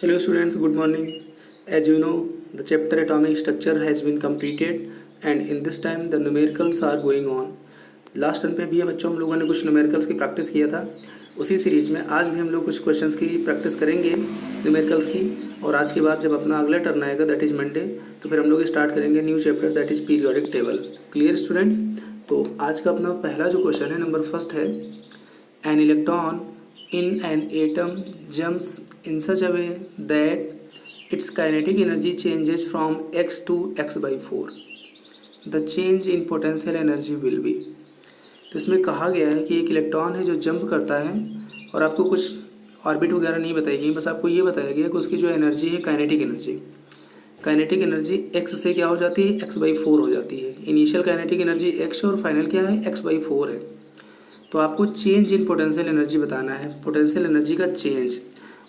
Hello students, good morning. As you know, the chapter atomic structure has been completed and in this time the numericals are going on. Last term पे भी बच्चों हम लोगों ने कुछ numericals की practice किया था। उसी सीरीज में आज भी हम लोग कुछ क्वेश्चंस की प्रैक्टिस करेंगे न्यूमेरिकल्स की, और आज के बाद जब अपना अगला टर्न आएगा दैट इज़ मंडे, तो फिर हम लोग स्टार्ट करेंगे new chapter that is periodic table. Clear students? तो आज का अपना पहला जो क्वेश्चन है नंबर फर्स्ट है, an electron in an atom jumps in such a way that its kinetic energy changes from x to x by 4. The change in potential energy will be। तो इसमें कहा गया है कि एक इलेक्ट्रॉन है जो जंप करता है और आपको कुछ ऑर्बिट वगैरह नहीं बताई गई, बस आपको ये बताया गया कि उसकी जो एनर्जी है काइनेटिक एनर्जी x से क्या हो जाती है, x बाई 4 हो जाती है। इनिशियल काइनेटिक एनर्जी x और फाइनल क्या है, x बाई 4 है। तो आपको चेंज इन पोटेंशियल एनर्जी बताना है, पोटेंशियल एनर्जी का चेंज।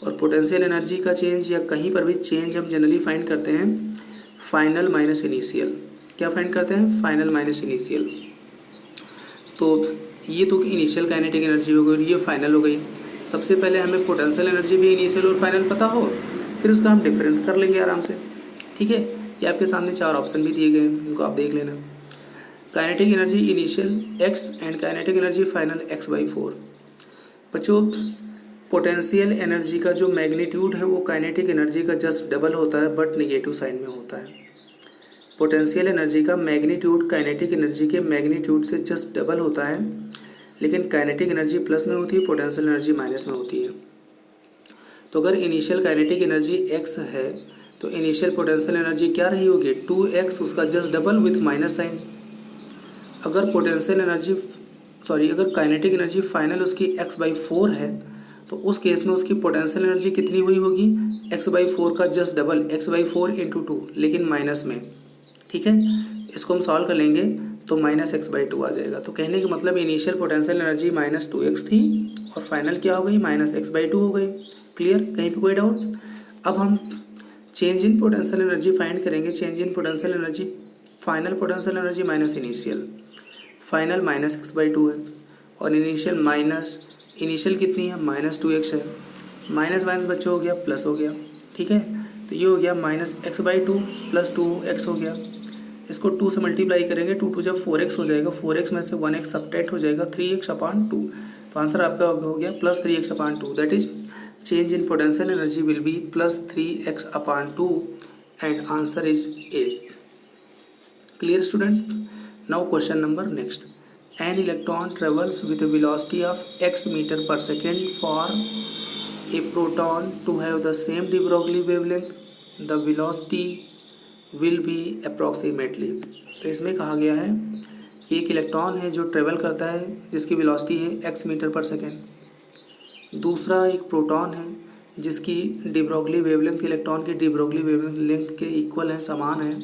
और पोटेंशियल एनर्जी का चेंज या कहीं पर भी चेंज हम जनरली फाइंड करते हैं फाइनल माइनस इनिशियल। क्या फाइंड करते हैं? Final minus initial. तो ये तो इनिशियल काइनेटिक एनर्जी हो गई और ये फाइनल हो गई। सबसे पहले हमें पोटेंशियल एनर्जी भी इनिशियल और फाइनल पता हो, फिर उसका हम डिफरेंस कर लेंगे आराम से। ठीक है, ये आपके सामने 4 ऑप्शन भी दिए गए हैं, इनको आप देख लेना। Kinetic energy initial x and kinetic energy final x by 4। बच्चों, पोटेंशियल एनर्जी का जो मैग्नीट्यूड है वो काइनेटिक एनर्जी का जस्ट डबल होता है बट निगेटिव साइन में होता है। पोटेंशियल एनर्जी का मैग्नीट्यूड काइनेटिक एनर्जी के मैग्नीट्यूड से जस्ट डबल होता है, लेकिन काइनेटिक एनर्जी प्लस में होती है, पोटेंशियल एनर्जी माइनस में होती है। तो अगर इनिशियल काइनेटिक एनर्जी x है तो इनिशियल पोटेंशियल एनर्जी क्या रही होगी, 2x, उसका just double with minus sign. अगर अगर काइनेटिक एनर्जी फाइनल उसकी x बाई 4 है तो उस केस में उसकी पोटेंशियल एनर्जी कितनी हुई होगी, x बाई 4 का just double, x by 4 into 2, लेकिन माइनस में। ठीक है, इसको हम सॉल्व कर लेंगे तो माइनस x बाई 2 आ जाएगा। तो कहने का मतलब initial potential energy minus 2x थी और फाइनल क्या हो गई, माइनस x बाई 2 हो गई। क्लियर? कहीं पर कोई डाउट? अब हम change in potential energy find करेंगे। Change in potential energy, final potential energy minus initial. Final minus x by 2 है और इनिशियल कितनी है, माइनस 2x है। माइनस माइनस बच्चों हो गया प्लस हो गया। ठीक है, तो ये हो गया minus x by 2 plus 2x हो गया। इसको 2 से मल्टीप्लाई करेंगे, 2 2 जब 4x हो जाएगा, 4x में से 1x सब्ट्रैक्ट हो जाएगा, 3x अपॉन 2। तो आंसर आपका हो गया plus 3x upon 2। That is change in potential energy will be plus 3x upon 2 and answer is A। Clear students? Now question number next. An electron travels with a velocity of x meter per second for a proton to have the same de Broglie wavelength. The velocity will be approximately। तो इसमें कहा गया है कि एक electron है जो travel करता है जिसकी वेलोसिटी है x मीटर पर सेकेंड। दूसरा एक प्रोटॉन है जिसकी de Broglie वेवलेंथ इलेक्ट्रॉन की de Broglie वेवलेंथ के इक्वल है, समान है,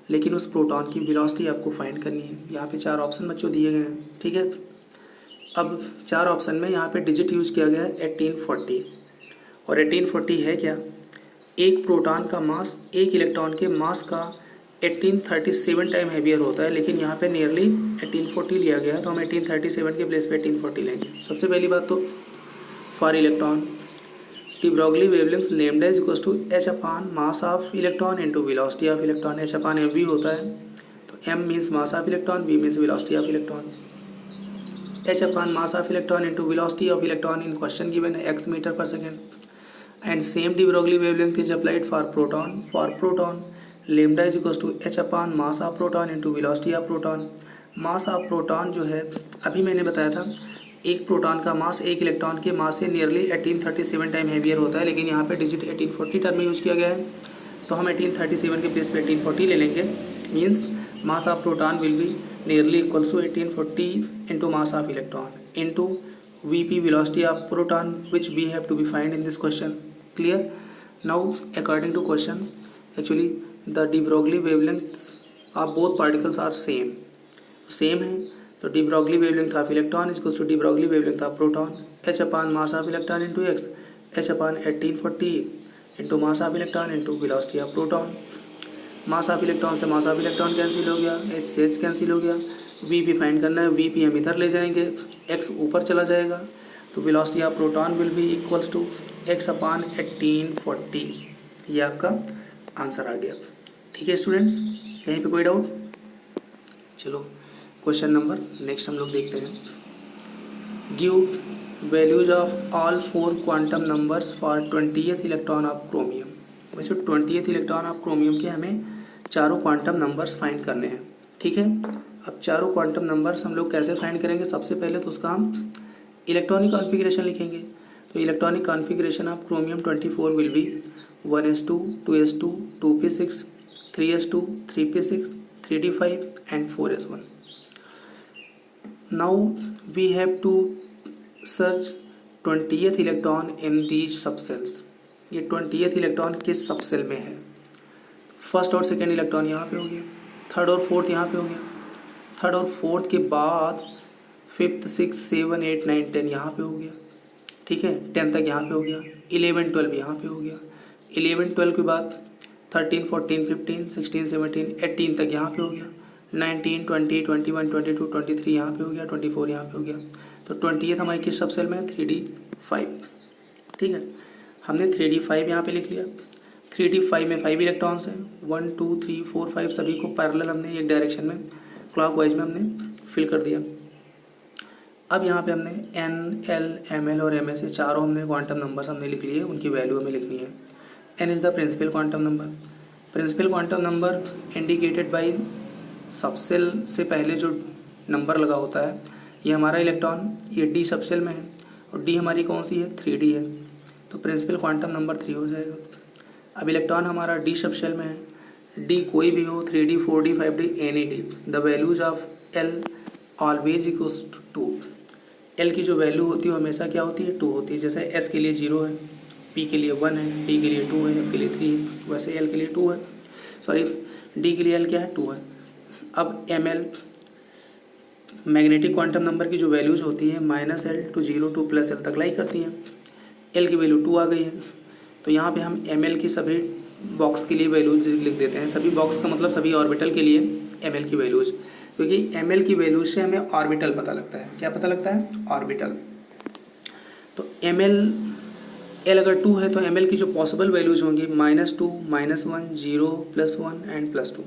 लेकिन उस प्रोटॉन की वेलोसिटी आपको फाइंड करनी है। यहाँ पे 4 ऑप्शन बच्चों दिए गए हैं। ठीक है, अब 4 ऑप्शन में यहाँ पे डिजिट यूज किया गया है 1840। और 1840 है क्या, एक प्रोटॉन का मास एक इलेक्ट्रॉन के मास का 1837 टाइम हैवियर होता है, लेकिन यहाँ पे नियरली 1840 लिया गया है, तो हम 1837 के प्लेस पे 1840 लेंगे। सबसे पहली बात तो for electron de Broglie wavelength lambda is equals to h upon mass of electron into velocity of electron। h upon mv होता है, तो m means mass of electron, v means velocity of electron। h upon mass of electron into velocity of electron in question given x meter per second, and same de Broglie wavelength is applied for proton। for proton lambda is equals to h upon mass of proton into velocity of proton। mass of proton जो है अभी मैंने बताया था, एक proton का मास एक electron के मास से नियरली 1837 टाइम हैवियर होता है, लेकिन यहाँ पे डिजिट 1840 टर्म यूज किया गया है, तो हम 1837 के प्लेस पे 1840 ले लेंगे। Means mass of proton will be nearly equals to 1840 into mass of electron into VP velocity of proton which we have to be find in this question. Clear? Now according to question actually the de Broglie wavelengths of both particles are same है, तो de Broglie wavelength of electron is equals to de Broglie wavelength of proton, h upon mass of electron into x, h upon 1840 into mass of electron into velocity of proton। Mass of electron से मास of electron cancel हो गया, h से h cancel हो गया, v भी find करना है, v हम इधर ले जाएंगे, x ऊपर चला जाएगा, तो velocity of proton will be equals to x/1840 ये आपका आंसर आ गया। ठीक है स्टूडेंट्स, यहीं पे कोई डाउट? चलो क्वेश्चन नंबर नेक्स्ट हम लोग देखते हैं। Give values of all 4 quantum numbers for 20th electron of chromium. बच्चों 20th इलेक्ट्रॉन ऑफ क्रोमियम के हमें चारों क्वांटम नंबर्स फाइंड करने हैं। ठीक है, अब चारों क्वांटम नंबर्स हम लोग कैसे फाइंड करेंगे? सबसे पहले तो उसका हम इलेक्ट्रॉनिक कॉन्फ़िगरेशन लिखेंगे। तो electronic configuration of chromium 24 will be 1s2 2s2 2p6 3s2 3p6 3d5 and 4s1. Now we have to search 20th electron in these subcells. ये 20th इलेक्ट्रॉन किस सबसेल में है? फर्स्ट और सेकेंड इलेक्ट्रॉन यहाँ पे हो गया, थर्ड और फोर्थ यहाँ पे हो गया, थर्ड और फोर्थ के बाद फिफ्थ 6 7 8 9 10 यहाँ पे हो गया। ठीक है, 10 तक यहाँ पे हो गया, 11 12 यहाँ पे हो गया, 11 12 के बाद 13 14 15 16 17 18 तक यहाँ पे हो गया, 19 20 21 22 23 यहाँ पे हो गया, 24 यहाँ पे हो गया। तो 20th हमारी किस सबसेल में है? 3d5। ठीक है, हमने 3d5 यहाँ पे लिख लिया। 3d5 में 5 इलेक्ट्रॉन्स हैं, 1 2 3 4 5 सभी को पैरेलल हमने एक डायरेक्शन में क्लॉकवाइज में हमने फिल कर दिया। अब यहाँ पे हमने n l ml और ma से चारों हमने क्वांटम नंबर्स हमने लिख लिए, उनकी वैल्यू हमें लिखनी है। n is the principal quantum number. Principal quantum number indicated by subshell से पहले जो नंबर लगा होता है, ये हमारा इलेक्ट्रॉन ये डी सबसेल में है और डी हमारी कौन सी है? 3d है, तो प्रिंसिपल क्वांटम नंबर 3 हो जाएगा। अब इलेक्ट्रॉन हमारा डी सबसेल में है, डी कोई भी हो, 3d 4d 5d any D, the values of l always equals to 2। l की जो वैल्यू होती है हमेशा क्या होती है? 2 होती है। जैसे s के लिए 0 है, p के लिए 1 है, d के लिए 2 है, f के लिए 3 है, वैसे l के लिए 2 है, सॉरी d के लिए l क्या है? 2 है। अब ml मैग्नेटिक क्वांटम नंबर की जो वैल्यूज होती है -l to 0 to +l तक लाई करती हैं। l की वैल्यू 2 आ गई है, तो यहाँ पे हम ml की सभी बॉक्स के लिए वैल्यूज लिख देते हैं। सभी बॉक्स का मतलब सभी ऑर्बिटल के लिए ml की वैल्यूज, क्योंकि ml की वैल्यूज से हमें ऑर्बिटल पता लगता है। क्या पता लगता है? ऑर्बिटल। तो ml l अगर 2 है तो ml की जो पॉसिबल वैल्यूज होंगी -2 -1 0 +1 एंड +2।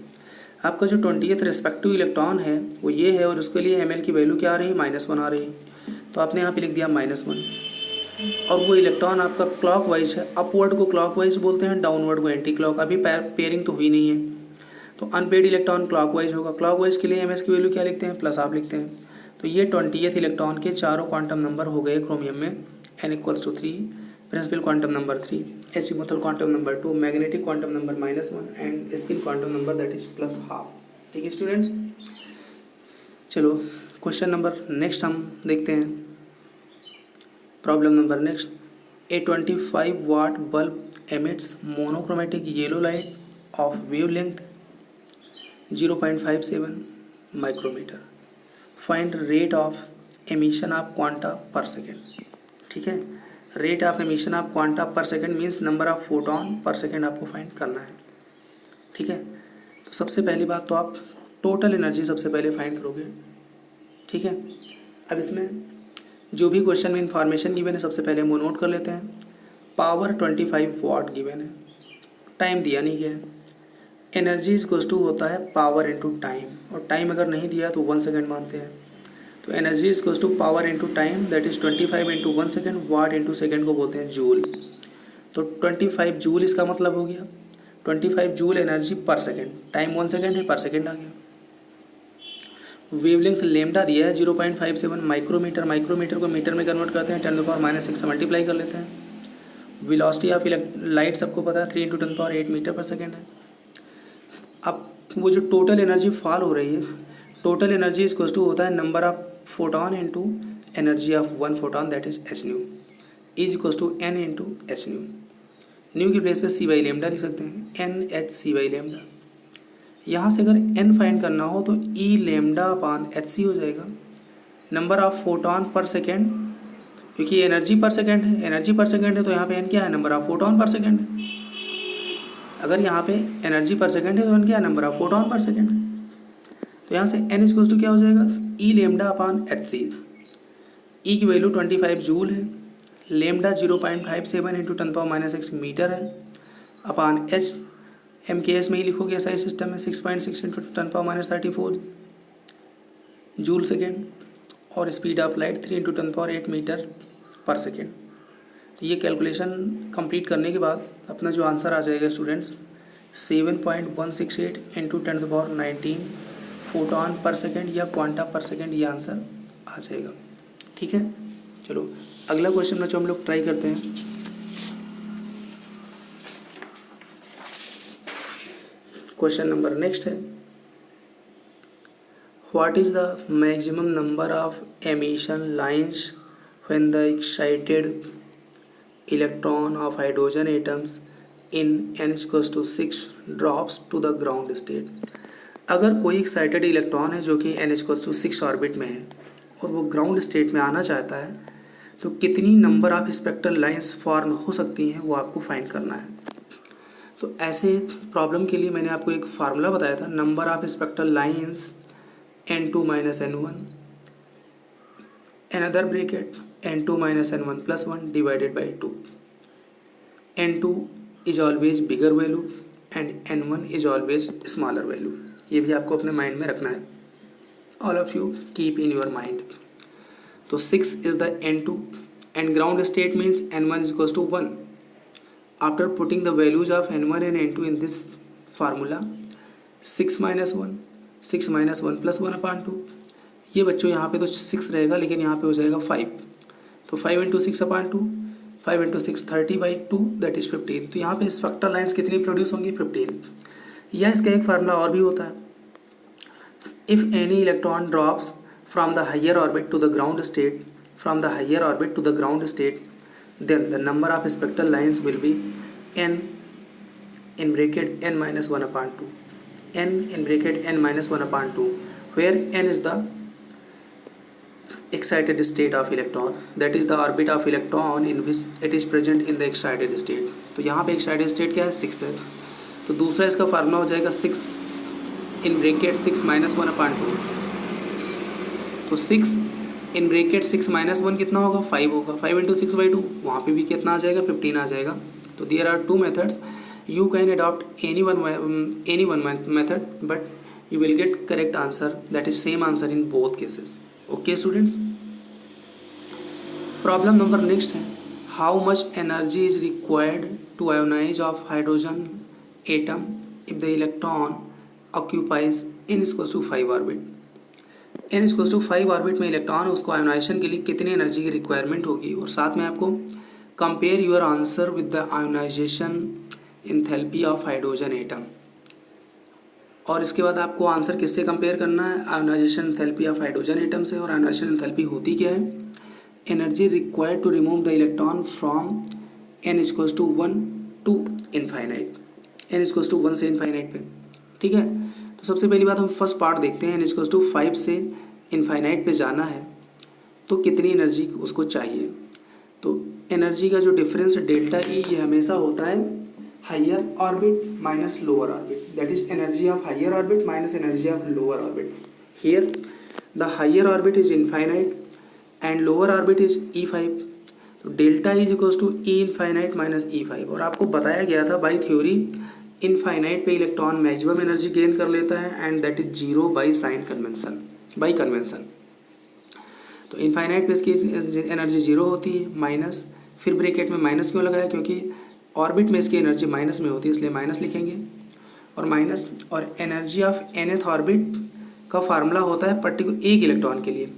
आपका जो 20th रेस्पेक्टिव इलेक्ट्रॉन है वो ये है और उसके लिए ml की वैल्यू क्या आ रही है? -1 आ रही है, तो आपने यहाँ पे लिख दिया -1। और वो इलेक्ट्रॉन आपका क्लॉकवाइज है, अपवर्ड को क्लॉकवाइज बोलते हैं, डाउनवर्ड को एंटी क्लॉक। अभी पेयरिंग तो हुई नहीं है, तो अनपेड इलेक्ट्रॉन क्लॉकवाइज होगा। क्लॉकवाइज के लिए ms की वैल्यू क्या लिखते हैं? प्लस आप लिखते हैं। तो ये 20th इलेक्ट्रॉन के चारों क्वांटम नंबर हो गए क्रोमियम में। n = 3, principal quantum number 3, azimuthal quantum number 2, magnetic quantum number -1 and spin quantum number that is +12। ठीक है स्टूडेंट्स, चलो क्वेश्चन नंबर नेक्स्ट हम देखते हैं। Problem number next, a 25 watt bulb emits monochromatic yellow light of wavelength 0.57 micrometre. Find rate of emission of quanta per second. ठीक है, rate of emission of quanta per second means number of photon per second आपको find करना है। ठीक है, तो सबसे पहली बात तो आप टोटल एनर्जी सबसे पहले फाइंड करोगे। ठीक है, अब इसमें जो भी क्वेश्चन में इंफॉर्मेशन गिवन है सबसे पहले हम वो नोट कर लेते हैं। पावर 25 वाट गिवन है, टाइम दिया नहीं गया है। एनर्जी इक्वल्स टू होता है पावर इनटू टाइम, और टाइम अगर नहीं दिया तो 1 सेकेंड मानते हैं। तो energy equals to power into time that is 25 into 1 second, watt into second को बोलते हैं जूल। तो 25 जूल इसका मतलब हो गया 25 जूल एनर्जी पर सेकेंड। टाइम 1 सेकेंड है, पर सेकेंड आ गया। वेवलेंथ लेमडा दिया है 0.57 माइक्रोमीटर। माइक्रोमीटर को मीटर में कन्वर्ट करते हैं, 10⁻⁻6 से मल्टीप्लाई कर लेते हैं। वेलोसिटी ऑफ लाइट सबको पता है 3 × 10⁸ मीटर पर सेकेंड है। अब वो जो टोटल एनर्जी फॉल हो रही है, टोटल एनर्जी इक्वल्स टू होता है number of photon into energy of 1 photon that is h nu is equals to n into h nu. Nu की प्लेस पे c/λ लिख सकते हैं, Nhc/λ। यहाँ से अगर n फाइंड करना हो तो E/λ/hc हो जाएगा, number of photon per second, क्योंकि एनर्जी पर सेकेंड है। एनर्जी पर सेकेंड है तो यहाँ पे n क्या है? Number of photon per second है। अगर यहाँ पे एनर्जी पर सेकेंड है तो n क्या है? Number of photon per second है। तो यहाँ से n इक्वल्स टू क्या हो जाएगा? E/λ/hc। E की वैल्यू 25 जूल है, लेमडा 0.57 इंटू 10⁻⁻6 मीटर है upon H, M K S में ही लिखोगे, ऐसा ही सिस्टम है 6.6 इंटू 10⁻34 जूल सेकेंड, और speed of light 3 into 10⁸ metre per second. तो ये कैलकुलेशन कंप्लीट करने के बाद अपना जो आंसर आ जाएगा students 7.168 into 10⁻19 photon per second या क्वांटा पर सेकेंड, ये आंसर आ जाएगा। ठीक है, चलो अगला क्वेश्चन बच्चों हम लोग ट्राई करते हैं। क्वेश्चन नंबर नेक्स्ट है, what is the maximum number of emission lines when the excited electron of hydrogen atoms in n=6 drops to the ground state. अगर कोई एक्साइटेड इलेक्ट्रॉन है जो कि n=6 ऑर्बिट में है और वो ग्राउंड स्टेट में आना चाहता है, तो कितनी number of spectral lines form हो सकती हैं वो आपको फाइंड करना है। तो ऐसे प्रॉब्लम के लिए मैंने आपको एक फार्मूला बताया था, number of spectral lines n2 - n1 another bracket n2 - n1 + 1 divided by 2. n2 is always bigger value and n1 is always smaller value. ये भी आपको अपने माइंड में रखना है, all of you keep in your mind. तो 6 is the n2 and ground state means n1 = 1. After putting the values of n1 and n2 in this formula, 6 - 1 + 1/2, ये बच्चों यहाँ पे तो 6 रहेगा लेकिन यहाँ पे हो जाएगा 5, तो 5 × 6/2, 5 × 6 30/2 दैट इज़ 15। तो यहाँ पे स्पेक्ट्रल लाइंस कितनी प्रोड्यूस होंगी 15। या इसका एक फार्मूला और भी होता है, if any electron drops from the higher orbit to the ground state, from the higher orbit to the ground state, then the number of spectral lines will be n in bracket n - 1/2, n in bracket n - 1/2, where n is the excited state of electron, that is the orbit of electron in which it is present in the excited state. तो यहाँ पे excited state क्या है 6 है, तो दूसरा इसका formula हो जाएगा 6 in bracket 6 - 1/2, तो 6 इन ब्रेकेट 6 - 1 कितना होगा 5 होगा, 5 × 6/2, वहाँ पे भी कितना आ जाएगा 15 आ जाएगा। तो there are 2 methods, you can adopt any one method but you will get correct answer, that is same answer in both cases. Okay students, problem number next है, how much energy is required to ionise of hydrogen atom if the electron occupies n=5 orbit. n=5 orbit में electron उसको ionisation के लिए कितनी energy की requirement होगी, और साथ में आपको compare your answer with the ionisation enthalpy of hydrogen atom. और इसके बाद आपको आंसर किससे कंपेयर करना है, ionisation enthalpy of hydrogen atom से। और आयोनाइजेशन एंथैल्पी होती क्या है, energy required to remove the electron from n=1 to infinite, n=1 से इनफाइनाइट पे। ठीक है, तो सबसे पहली बात हम फर्स्ट पार्ट देखते हैं, n=5 से इनफाइनाइट पे जाना है तो कितनी एनर्जी उसको चाहिए। तो एनर्जी का जो डिफरेंस डेल्टा ई, ये हमेशा होता है higher orbit minus lower orbit, that is energy of higher orbit minus energy of lower orbit. Here the higher orbit is infinite and lower orbit is E5, तो delta E = E infinite minus E5। और आपको बताया गया था by theory infinite पे electron maximum energy gain कर लेता है and that is 0 by sign convention, by convention. तो इनफाइनाइट पे इसकी एनर्जी 0 होती है माइनस, फिर ब्रैकेट में माइनस क्यों लगाया, क्योंकि ऑर्बिट में इसकी एनर्जी माइनस में होती है इसलिए माइनस लिखेंगे, और माइनस। और एनर्जी ऑफ nth ऑर्बिट का फार्मूला होता है पर्टिकुलर एक इलेक्ट्रॉन के लिए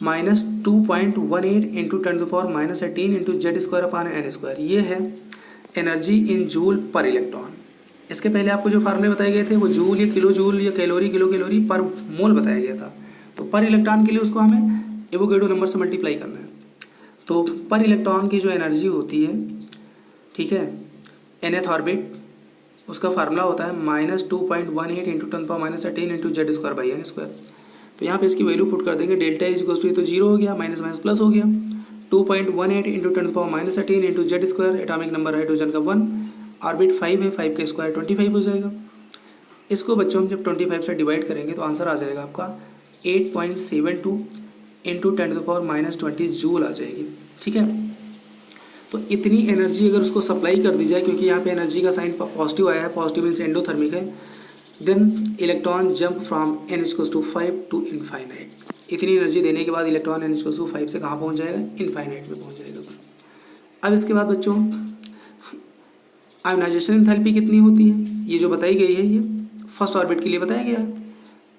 -2.18 इंटू 10⁻⁻18 इंटू Z²/n²। ये है एनर्जी इन जूल पर इलेक्ट्रॉन। इसके पहले आपको जो फार्मूले बताए गए थे वो जूल या किलो जूल या कैलोरी किलो कैलोरी पर मोल बताया गया था। तो पर इलेक्ट्रॉन के लिए उसको हमें एवोगैड्रो नंबर से मल्टीप्लाई करना है। तो पर इलेक्ट्रॉन की जो एनर्जी होती है, ठीक है, nth ऑर्बिट, उसका फार्मूला होता है -2.18 इंटू 10⁻18 इंटू Z²/n²। तो यहाँ पे इसकी वैल्यू पुट कर देंगे, डेल्टा इज इक्वल टू, ये तो 0 हो गया, माइनस माइनस प्लस हो गया, 2.18 into 10⁻18 into Z², atomic number hydrogen का 1, ऑर्बिट 5 है, 5 का स्क्वायर 25 हो जाएगा। इसको बच्चों हम जब 25 से डिवाइड करेंगे तो आंसर आ जाएगा आपका 8.72 इंटू 10⁻⁻20 जूल आ जाएगी। ठीक है, तो इतनी एनर्जी अगर उसको सप्लाई कर दी जाए, क्योंकि यहाँ पे एनर्जी का साइन पॉजिटिव आया है, पॉजिटिव मीन्स एंडोथर्मिक है, then electron jump from n=5 to infinite. इतनी एनर्जी देने के बाद इलेक्ट्रॉन n=5 से कहाँ पहुँच जाएगा, इनफाइनाइट में पहुँच जाएगा। अब इसके बाद बच्चों आयोनाइजेशन एंथैल्पी कितनी होती है, ये जो बताई गई है ये फर्स्ट ऑर्बिट के लिए बताया गया है।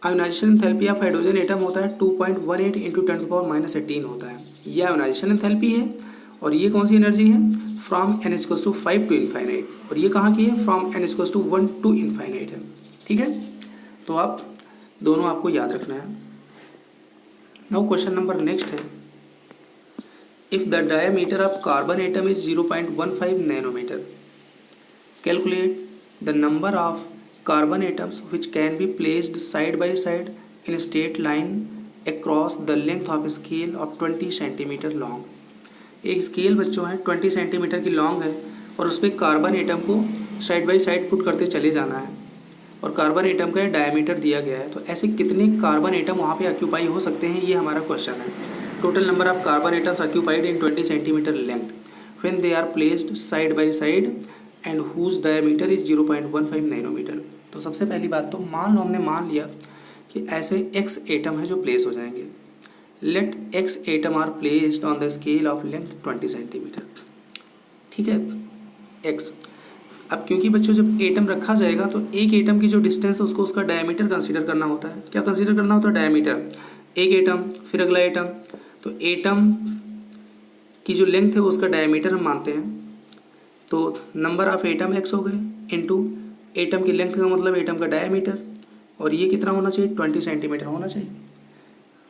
Ionisation enthalpy of hydrogen atom होता है 2.18 इंटू 10⁻⁻18 होता है, ये आयोनाइजेशन एंथैल्पी है। और ये कौन सी एनर्जी है, फ्रॉम n=5 टू इनफाइनाइट, और ये कहाँ की है, फ्रॉम n=1 टू इनफाइनाइट है। ठीक है, तो आप दोनों आपको याद रखना है। नाउ क्वेश्चन नंबर नेक्स्ट है, if the diameter of carbon atom is 0.15 nanometre, calculate the number of carbon atoms which can be placed side by side in a straight line across the length of a scale of 20 centimetre long. एक scale बच्चों है 20 centimetre की long है, और उस पर carbon atom को side by side put करते चले जाना है, और कार्बन एटम का डायमीटर दिया गया है। तो ऐसे कितने कार्बन एटम वहाँ पे ऑक्यूपाई हो सकते हैं, ये हमारा क्वेश्चन है। Total number of carbon atoms occupied in 20 centimetre length when they are placed side by side and whose diameter is 0.15 nanometre. तो सबसे पहली बात तो मान लो, हमने मान लिया कि ऐसे x एटम है जो प्लेस हो जाएंगे। Let x atom are placed on the scale of length 20 centimetre. ठीक है, x। अब क्योंकि बच्चों जब एटम रखा जाएगा तो एक एटम की जो डिस्टेंस है उसको उसका डायमीटर कंसीडर करना होता है। क्या कंसीडर करना होता है, डायमीटर। एक एटम, फिर अगला एटम, तो एटम की जो लेंथ है वो उसका डायमीटर हम मानते हैं। तो नंबर ऑफ एटम x हो गए इनटू एटम की लेंथ का मतलब एटम का डायमीटर, और ये कितना होना चाहिए, 20 सेंटीमीटर होना चाहिए।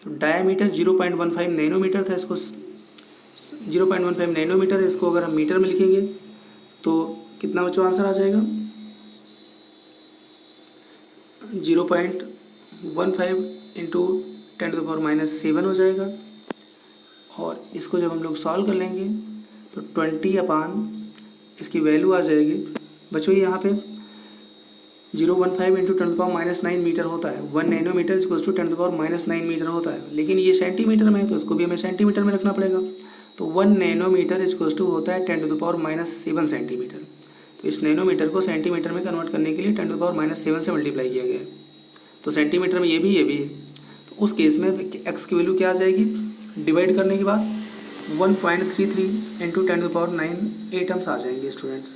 तो डायमीटर 0.15 नैनोमीटर था, इसको 0.15 नैनोमीटर, इसको अगर हम मीटर में लिखेंगे तो कितना बच्चों आंसर आ जाएगा, 0.15 इंटू 10⁻⁻7 हो जाएगा। और इसको जब हम लोग सॉल्व कर लेंगे तो 20 अपान इसकी वैल्यू आ जाएगी बच्चों, यहाँ पे 0.15 इंटू 10⁻⁹ मीटर होता है। 1 नैनोमीटर इक्वल्स टू 10⁻⁹ मीटर होता है, लेकिन ये सेंटीमीटर में है तो इसको भी हमें सेंटीमीटर में रखना पड़ेगा। तो 1 नैनोमीटर इक्वल्स टू होता है 10⁻⁷ सेंटीमीटर। तो इस नैनोमीटर को सेंटीमीटर में कन्वर्ट करने के लिए 10⁻⁷ से मल्टीप्लाई किया गया है। तो सेंटीमीटर में ये भी है। तो उस केस में एक्स की वैल्यू क्या आ जाएगी, डिवाइड करने के बाद 1.33 इंटू 10⁹ एटम्स आ जाएंगे स्टूडेंट्स।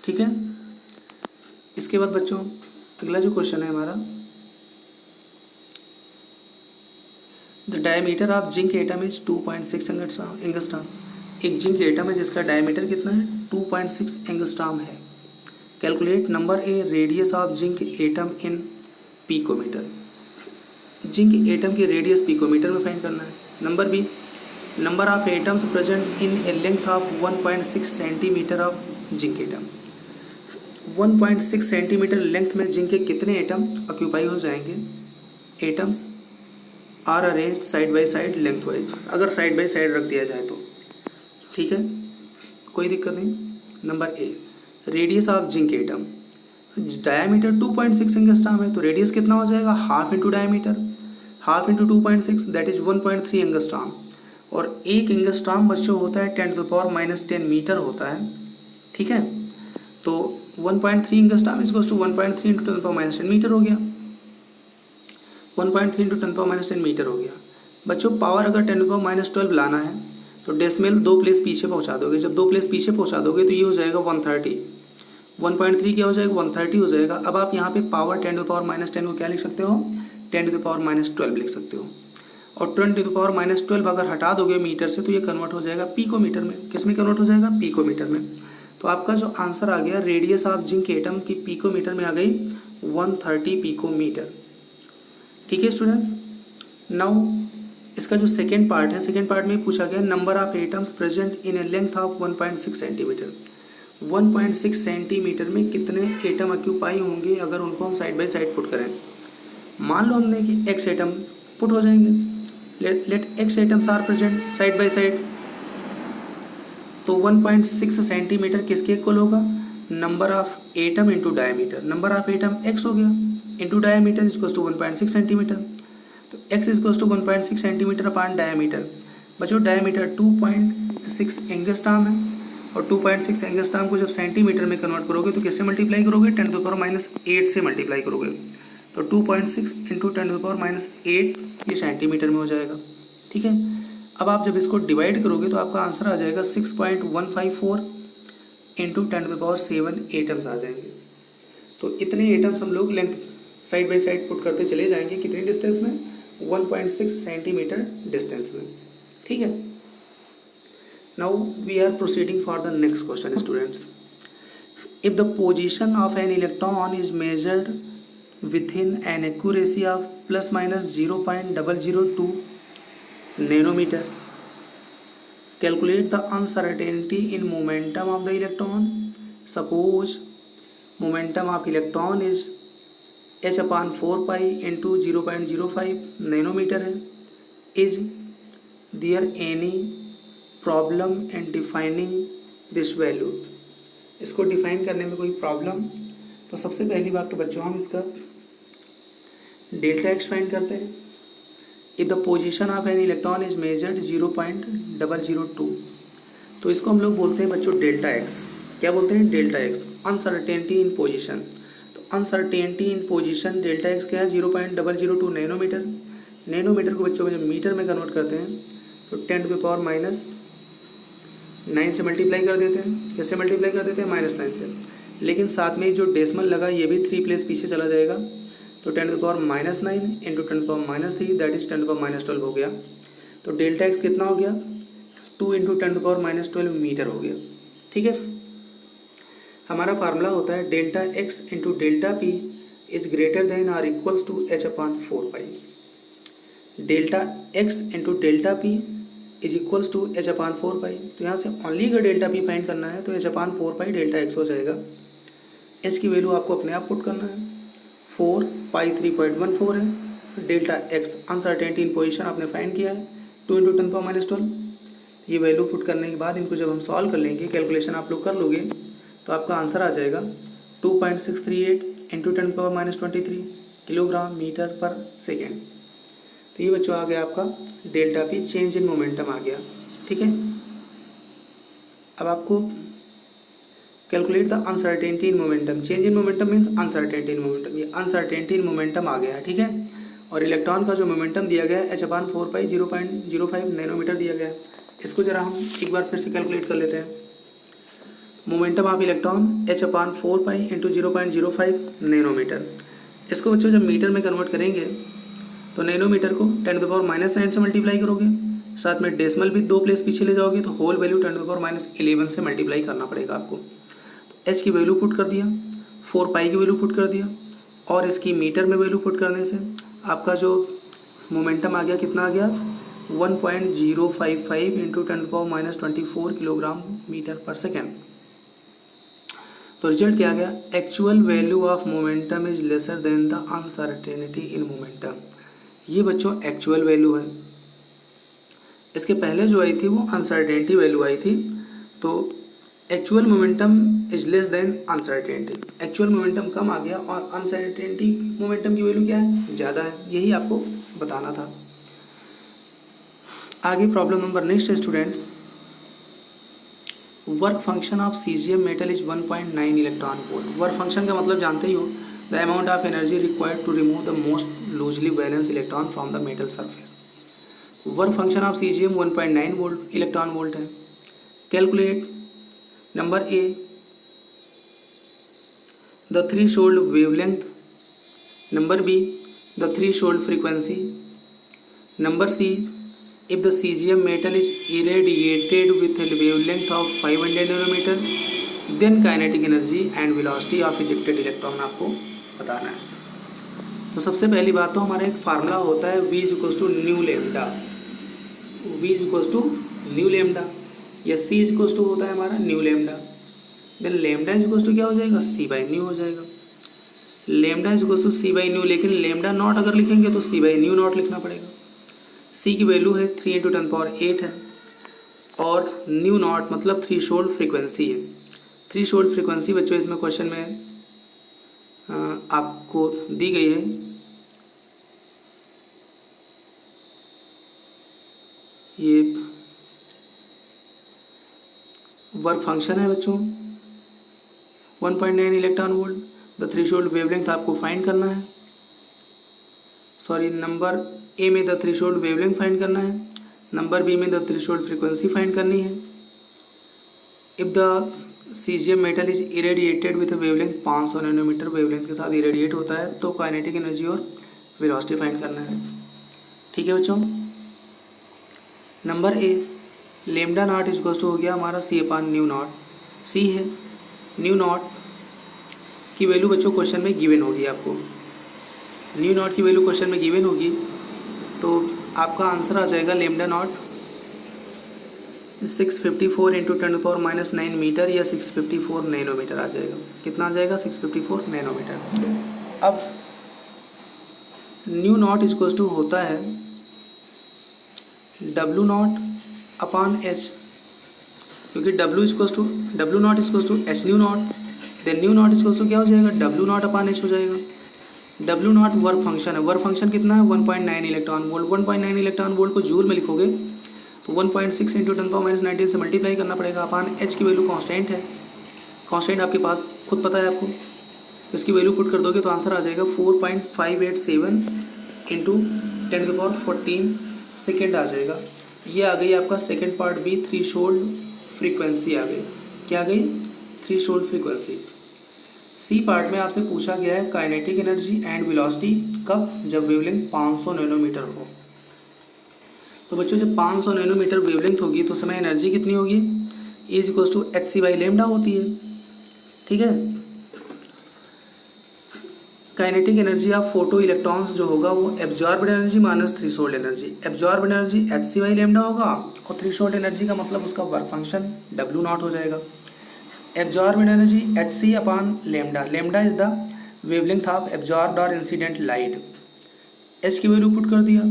ठीक है, इसके बाद बच्चों अगला जो क्वेश्चन है हमारा, the diameter of zinc atom is 2.6 angstrom. एक जिंक एटम है जिसका डायमीटर कितना है, 2.6 एंगस्ट्रॉम है। Calculate number A radius of zinc atom in picometre. Zinc atom की रेडियस पिकोमीटर में फाइंड करना है। Number B, number of atoms present in a length of 1.6 centimetre of zinc atom. 1.6 centimetre length में zinc के कितने atom occupy हो जाएंगे। Atoms are arranged side by side length wise, अगर साइड बाय साइड रख दिया जाए तो। ठीक है, कोई दिक्कत नहीं। Number A, radius of zinc atom, diameter 2.6 angstrom है तो रेडियस कितना हो जाएगा, half into diameter, half into 2.6 that is 1.3 angstrom. और एक एंगस्ट्रॉम बच्चों होता है 10⁻⁻10 मीटर होता है। ठीक है, तो 1.3 angstrom equals to 1.3 into 10⁻⁻10 metre हो गया। 1.3 इंटू 10⁻⁻10 मीटर हो गया। बच्चों पावर अगर 10⁻12 लाना है तो डेसिमल 2 प्लेस पीछे पहुंचा दोगे। जब 2 प्लेस पीछे पहुंचा दोगे तो ये हो जाएगा 130। 1.3 क्या हो जाएगा, 130 हो जाएगा। अब आप यहाँ पे पावर 10⁻10 को क्या लिख सकते हो, 10⁻12 लिख सकते हो। और 10⁻12 अगर हटा दोगे मीटर से तो ये कन्वर्ट हो जाएगा पिकोमीटर में। किस में कन्वर्ट हो जाएगा, पिकोमीटर में। तो आपका जो आंसर आ गया, रेडियस ऑफ जिंक एटम की पिकोमीटर में आ गई 130 पिकोमीटर। ठीक है स्टूडेंट्स, नाउ इसका जो सेकेंड पार्ट है, सेकेंड पार्ट में पूछा गया number of atoms present in a length of 1.6 centimetre. 1.6 centimetre में कितने एटम ऑक्यूपाई होंगे अगर उनको हम साइड बाय साइड पुट करें। मान लो हमने कि एक्स एटम पुट हो जाएंगे। Let x atoms are present side by side. तो 1.6 सेंटीमीटर किसके इक्वल होगा, number of atom into diameter. Number of atom x हो गया into diameter equals to 1.6 centimetre. तो x equals to 1.6 centimetre upon diameter. बच्चों diameter 2.6 angstrom है, और 2.6 angstrom को जब सेंटीमीटर में कन्वर्ट करोगे तो किससे मल्टीप्लाई करोगे, 10⁻⁸ से मल्टीप्लाई करोगे। तो 2.6 इंटू 10⁻⁸ ये सेंटीमीटर में हो जाएगा। ठीक है, अब आप जब इसको डिवाइड करोगे तो आपका आंसर आ जाएगा 6.154 इंटू 10⁻⁷ एटम्स आ जाएंगे। तो इतने एटम्स हम लोग length side by side put करते चले जाएंगे, कितनी डिस्टेंस में, 1.6 सेंटीमीटर डिस्टेंस में। ठीक है, now we are proceeding for the next question students. If the position of an electron is measured within an accuracy of ±0.002 nanometer, calculate the uncertainty in momentum of the electron. Suppose momentum of electron is h/4 pi into 0.05 nanometer है. Is there any problem in defining this value? इसको define करने में कोई problem? तो सबसे पहली बात तो बच्चों हम इसका डेल्टा एक्स फाइंड करते हैं। If the position of an electron is measured 0.002, तो इसको हम लोग बोलते हैं बच्चों डेल्टा एक्स। क्या बोलते हैं, delta x, uncertainty in position. तो uncertainty in position delta x क्या है, 0.002 नैनोमीटर। नैनोमीटर को बच्चों जब मीटर में कन्वर्ट करते हैं तो 10⁻⁹ से मल्टीप्लाई कर देते हैं। कैसे मल्टीप्लाई कर देते हैं, -9 से। लेकिन साथ में जो डेसिमल लगा ये भी 3 प्लेस पीछे चला जाएगा, तो 10⁻⁹ इंटू 10⁻³ दैट इज 10⁻12 हो गया। तो डेल्टा एक्स कितना हो गया, 2 इंटू 10⁻12 मीटर हो गया। ठीक है, हमारा फार्मूला होता है delta X into delta P is greater than or equals to h/4 pi. Delta X into delta P is equals to h/4 pi. तो यहाँ से ओनली अगर डेल्टा पी फाइंड करना है तो h/4 पाई डेल्टा एक्स हो जाएगा। H की वैल्यू आपको अपने आप पुट करना है, 4 पाई 3.14 है। Delta x uncertainty in position आपने फाइंड किया है, 2 इंटू 10⁻12। ये वैल्यू पुट करने के बाद इनको जब हम सॉल्व कर लेंगे, कैलकुलेशन आप लोग कर लोगे, तो आपका आंसर आ जाएगा 2.638 into 10⁻23 kilogram metre per second. तो ये बच्चों आ गया आपका delta p, change in momentum आ गया। ठीक है, अब आपको calculate the uncertainty in momentum. Change in momentum means uncertainty in momentum. ये अनसर्टेनिटी इन मोमेंटम आ गया है। ठीक है, और इलेक्ट्रॉन का जो मोमेंटम दिया गया है h/4 पाई 0.05 नैनोमीटर दिया गया है। इसको जरा हम एक बार फिर से कैलकुलेट कर लेते हैं। Momentum of electron h/4 pi into 0.05 nanometre. इसको बच्चों जब मीटर में कन्वर्ट करेंगे तो नैनोमीटर को 10⁻⁹ से मल्टीप्लाई करोगे, साथ में डेसिमल भी 2 प्लेस पीछे ले जाओगे, तो होल वैल्यू 10⁻11 से मल्टीप्लाई करना पड़ेगा आपको। एच की वैल्यू पुट कर दिया, 4 पाई की वैल्यू पुट कर दिया, और इसकी मीटर में वैल्यू पुट करने से आपका जो मोमेंटम आ गया, कितना आ गया, 1.055 into 10⁻24 kilogram metre per second. तो रिजल्ट क्या आ गया, actual value of momentum is lesser than the uncertainty in momentum. ये बच्चों एक्चुअल वैल्यू है। इसके पहले जो आई थी वो अनसर्टेनिटी वैल्यू आई थी। तो actual momentum is less than uncertainty, actual momentum कम आ गया और अनसर्टेनिटी मोमेंटम की वैल्यू क्या है, ज़्यादा है। यही आपको बताना था। आगे प्रॉब्लम नंबर नेक्स्ट है students, work function of caesium metal is 1.9 electron volt. Work function का मतलब जानते ही हो, the amount of energy required to remove the most loosely balance electron from the metal surface. Work function of caesium 1.9 volt electron volt है। Calculate number A the threshold wavelength, number B the threshold frequency, number C if the cesium metal is irradiated with a wavelength of 500 nanometer then kinetic energy and velocity of ejected electron आपको बताना है। तो सबसे पहली बात तो हमारा एक फार्मूला होता है V equals to nu lambda, V equals to nu lambda, या C इक्वल्स टू होता है हमारा nu lambda. Then lambda equals to क्या हो जाएगा, C/न्यू हो जाएगा। लेमडा इक्वल्स टू C/न्यू, लेकिन लेमडा नॉट अगर लिखेंगे तो C/न्यू नॉट लिखना पड़ेगा। सी की वैल्यू है 3 इंटू 10⁸ है, और न्यू नॉट मतलब थ्रेशोल्ड फ्रीक्वेंसी है। थ्रेशोल्ड फ्रीक्वेंसी बच्चों इसमें क्वेश्चन में आपको दी गई है, ये वर्क फंक्शन है बच्चों 1.9 electron volt. The threshold wavelength आपको फाइंड करना है, सॉरी नंबर ए में द थ्रेशोल्ड वेवलेंथ फाइंड करना है, नंबर बी में द थ्रेशोल्ड फ्रीक्वेंसी फाइंड करनी है। If the caesium metal is irradiated with wavelength 500 nanometre wavelength के साथ इरेडिएट होता है तो काइनेटिक एनर्जी और वेलोसिटी फाइंड करना है। ठीक है बच्चों, number A lambda naught is equal to हो गया हमारा C upon nu naught. C है न्यू नॉट की वैल्यू बच्चों क्वेश्चन में गिवन होगी, आपको न्यू नॉट की वैल्यू क्वेश्चन में गिवन होगी तो आपका आंसर आ जाएगा लेमडा नॉट 654 इंटू 10⁻⁹ मीटर या 654 नैनोमीटर आ जाएगा। कितना आ जाएगा? 654 नैनोमीटर। अब nu naught is equal to होता है डब्लू नॉट अपान एच, क्योंकि W naught is equal to H nu naught, then nu naught is equal to क्या हो जाएगा? डब्लू नॉट अपान एच हो जाएगा। डब्लू नॉट वर्क फंक्शन है, work function कितना है? 1.9 इलेक्ट्रॉन वोल्ट। 1.9 इलेक्ट्रॉन वोल्ट को जूल में लिखोगे तो 1.6 इंटू 10⁻⁹ से मल्टीप्लाई करना पड़ेगा। अपान एच की वैल्यू कांस्टेंट है, कांस्टेंट आपके पास खुद पता है आपको, तो इसकी वैल्यू पुट कर दोगे तो आंसर आ जाएगा 4.587 इंटू 10⁻14 सेकेंड आ जाएगा। ये आ गई आपका सेकेंड पार्ट भी, थ्रेशोल्ड फ्रीक्वेंसी आ गई। क्या आ गई? Threshold frequency. सी पार्ट में आपसे पूछा गया है काइनेटिक एनर्जी एंड वेलोसिटी कब? जब वेवलेंथ 500 नैनोमीटर हो। तो बच्चों जब 500 नैनोमीटर वेवलेंथ होगी तो समय एनर्जी कितनी होगी? Is equal to H C by lambda होती है। ठीक है, kinetic energy of photo electrons जो होगा वो absorbed energy minus threshold energy. Absorbed energy H C by lambda होगा और थ्रेशोल्ड एनर्जी का मतलब उसका वर्क फंक्शन डब्ल्यू नॉट हो जाएगा। Absorbed energy H C upon lambda, lambda is the wavelength of absorbed और इंसिडेंट लाइट। एच की value put कर दिया,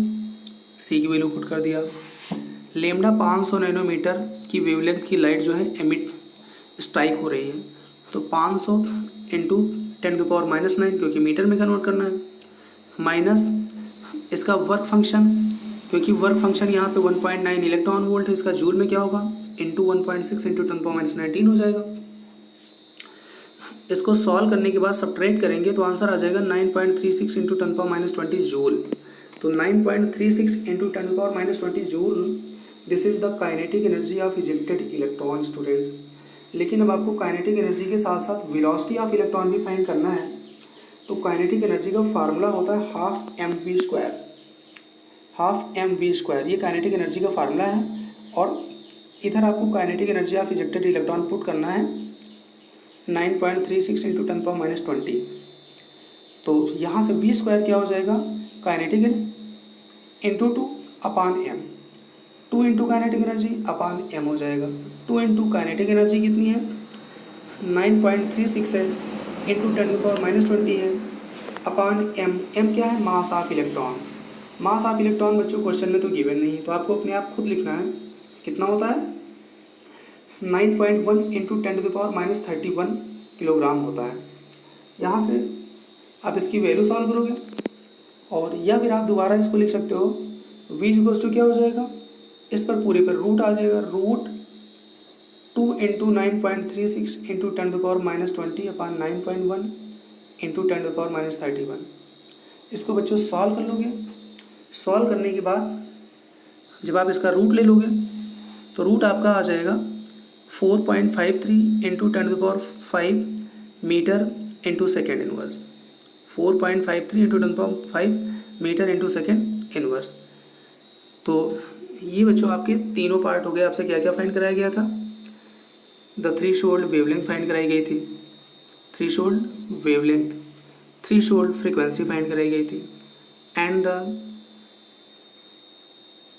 सी की वैल्यू पुट कर दिया। लेमडा 500 नैनोमीटर की वेवलेंथ की लाइट जो है एमिट स्ट्राइक हो रही है, तो 500 इंटू 10⁻⁹ क्योंकि मीटर में कन्वर्ट करना है, माइनस इसका वर्क फंक्शन, क्योंकि वर्क फंक्शन यहाँ पे 1.9 इलेक्ट्रॉन वोल्ट है, इसका जूल में क्या होगा? इंटू 1.6 इंटू 10⁻⁹ हो जाएगा। इसको सॉल्व करने के बाद सब्ट्रैक्ट करेंगे तो आंसर आ जाएगा 9.36 इंटू 10⁻20 जूल। तो 9.36 into 10⁻20 joule, this is the kinetic energy of ejected electron students. लेकिन अब आपको काइनेटिक एनर्जी के साथ साथ वेलोसिटी ऑफ इलेक्ट्रॉन भी फाइंड करना है, तो काइनेटिक एनर्जी का फार्मूला होता है हाफ एम वी स्क्वायर। ये काइनेटिक एनर्जी का फार्मूला है और इधर आपको kinetic energy of ejected electron put करना है 9.36 इंटू 10⁻20। तो यहाँ से वी स्क्वायर क्या हो जाएगा? काइनेटिक इंटू 2 अपान एम, 2 इंटू काइनेटिक एनर्जी अपान एम हो जाएगा। 2 इंटू काइनेटिक एनर्जी कितनी है? 9.36 है, इंटू 10⁻20 है, अपान एम। एम क्या है? मास of electron. Mass of electron बच्चों क्वेश्चन में तो गिवन नहीं है, तो आपको अपने आप खुद लिखना है। कितना होता है? 9.1 इंटू 10⁻31 किलोग्राम होता है। यहाँ से आप इसकी वैल्यू सॉल्व करोगे और या फिर आप दोबारा इसको लिख सकते हो, v इक्वल्स टू क्या हो जाएगा? इस पर पूरे पर रूट आ जाएगा, रूट 2 इंटू 9.36 इंटू 10⁻20 अपान 9.1 इंटू 10⁻31। इसको बच्चों सॉल्व कर लोगे। सॉल्व करने के बाद जब आप इसका रूट ले लोगे तो रूट आपका आ जाएगा 4.53 into 10⁵ metre into second inverse. 4.53 into 10⁵ metre into second inverse. तो ये बच्चों आपके तीनों पार्ट हो गए। आपसे क्या क्या फाइंड कराया गया था? द थ्रेशोल्ड वेवलेंथ फाइंड कराई गई थी, threshold wavelength, threshold frequency find कराई गई थी, and the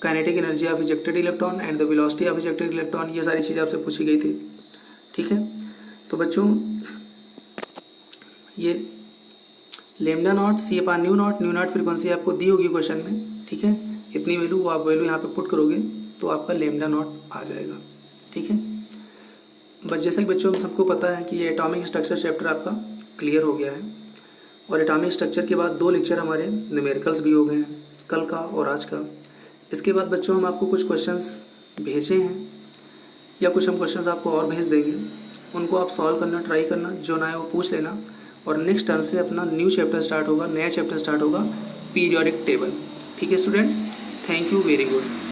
kinetic energy of ejected electron and the velocity of ejected electron. ये सारी चीज़ें आपसे पूछी गई थी। ठीक है, तो बच्चों ये lambda naught C upon nu naught frequency आपको दी होगी क्वेश्चन में। ठीक है, इतनी वैल्यू वो आप वैल्यू यहाँ पे पुट करोगे तो आपका लेमडा नॉट आ जाएगा। ठीक है, बस जैसा कि बच्चों सबको पता है कि ये एटॉमिक स्ट्रक्चर चैप्टर आपका क्लियर हो गया है और एटॉमिक स्ट्रक्चर के बाद 2 लेक्चर हमारे न्यूमेरिकल्स भी हो गए हैं, कल का और आज का। इसके बाद बच्चों हम आपको कुछ क्वेश्चंस भेजे हैं, या कुछ हम क्वेश्चंस आपको और भेज देंगे, उनको आप सॉल्व करना ट्राई करना, जो ना है वो पूछ लेना। और नेक्स्ट टर्म से अपना न्यू चैप्टर स्टार्ट होगा, नया चैप्टर स्टार्ट होगा, पीरियोडिक टेबल। ठीक है students, thank you, very good.